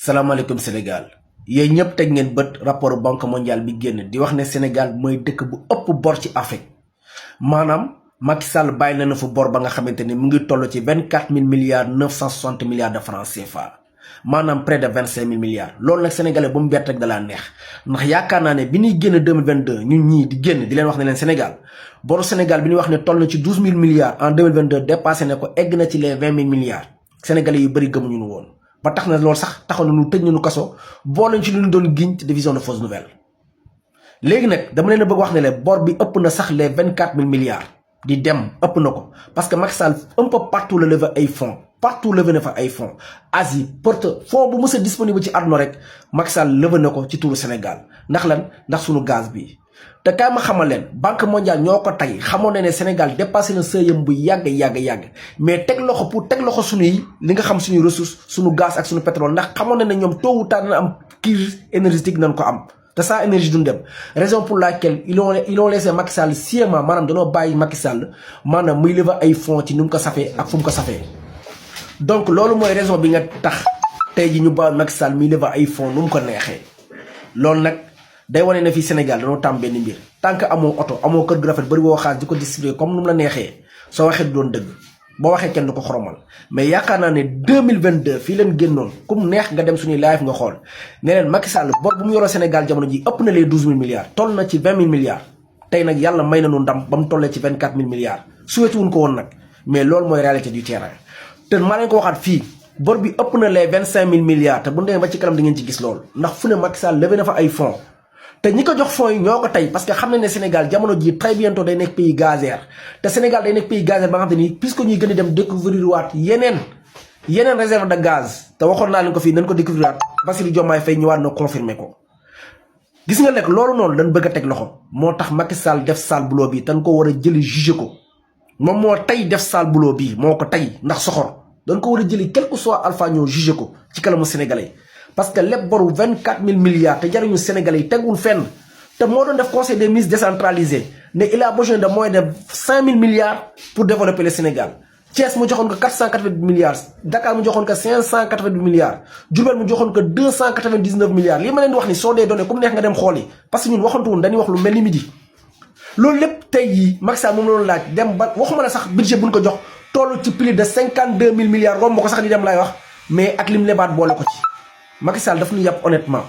salaamaaleykum Sénégal yéen ñëpp teg ngeen bët rapport banque mondiale bi génn di wax ne Sénégal mooy dëkk bu ëpp bor ci Afrique maanaam Macky Sall bàyyi na fa bor ba nga xamante ni mu ngi toll ci 24 960 milliards de francs CFA maanaam près de 25 milliards loolu nag sénégalais bu mu bett rek da laa neex ndax yaakaar naa ne bi ñuy génn 2022 ñun ñii di génn di leen wax ne leen Sénégal boru Sénégal bi ñuy wax ne toll na ci 12 000 milliards en 2022 dépassé na ko egg na ci les 20 000 milliards sénégalais yu bëri gëmuñu nu woon. ba tax na loolu sax taxaw na ñu tëj nañu kaso boole ci lu ñu doon giñ ci division de fausses nouvelles léegi nag dama leen a bëgg wax ne leen bor bi ëpp na sax les 24 000 milliards di dem ëpp na ko parce que Macky Sall un peu partout la levé ay fonds partout levé na fa ay fonds Asie porte fonds bu mës a disponible ci àdduna rek Macky Sall levé na ko ci turu Sénégal ndax lan ndax sunu gaz bi. te kaay ma xamal leen banque mondiale ñoo ko tey xamoon na ne Sénégal dépassé na sëyam bu yàgg mais teg loxo pour teg loxo suñuy li nga xam suñuy ressources suñu gaz ak suñu pétrole ndax xamoon na ne ñoom tôt ou tard dina am crise énergétique nañ ko am te sans énergie duñ dem raison pour laquelle ils ont laissé Macky Sall sciemment maanaam danoo bàyyi Macky Sall maanaam muy lever ay fonds ci ni mu ko safee ak fu mu ko safee donc loolu mooy raison bi nga tax tey ji ñu ba Macky Sall muy lever ay fonds nu mu ko neexee loolu nag day wane ne fii Sénégal dañoo tàmm benn mbir tant que amoo oto amoo kër gu rafet bëri woo xaalis di ko distribuer comme nu mu la neexee soo waxee du doon dëgg boo waxee kenn du ko xoromal mais yaakaar naa ne 2022 fii leen génnoon comme neex nga dem suñuy live nga xool ne leen Macky Sall bor bu mu yoroo Sénégal jamono ji ëpp na les 12 000 milliards toll na ci 20 000 milliards tey nag yàlla may nañu ndam ba mu tollee ci 24 000 milliards souhaité wuñ ko woon nag mais loolu mooy réalité du terrain te maa leen ko waxaat fii bor bi ëpp na les 25 000 milliards te bu ñu demee ba ci kanam di ngeen ci gis loolu ndax fu ne Macky Sall levé na fa ay fonds te ñi ko jox fonds yi ñoo ko tey parce que xam nañ ne Sénégal jamono ji très bientôt day nekk pays gazière te Sénégal day nekk pays gazière ba nga xam te ni puisque ñuy gën a dem découvrir waat yeneen réserve de gaz te waxoon naa leen ko fii nañ ko découvrir waat Bassirou Diomaye Faye ñëwaat na confirmer ko gis nga nekk loolu noonu dañ bëgg a teg loxo moo tax Macky Sall def sale boulot bi dañ ko war a jëli jugé ko moom moo tey def sale boulot bi moo ko tey ndax soxor dañ ko war a jëli quel que soit alpha ñoo jugé ko ci kanamu sénégalais parce que lépp boru 24 000 milliards te jariñu Sénégalais yi tegul fenn te moo doon def conseil des ministres décentralisé ne il a besoin de moins de 5 000 milliards pour développer le Sénégal. Thiès mu joxoon ko 480 milliards Dakar mu joxoon ko 580 milliards Diourbel mu joxoon ko 299 milliards lii ma leen di wax ni soo dee données comme neex nga dem xool yi parce que ñun waxantu woon dañuy wax lu mel ni midi. loolu lépp tey jii Macky Sall moom la doon laaj dem ba waxuma la sax budget bu ñu ko jox toll ci plus de 52 000 milliards romb ko sax di dem lay wax mais ak lim lebaat boole ko ci. Macky Sall daf ñu yàpp honnêtement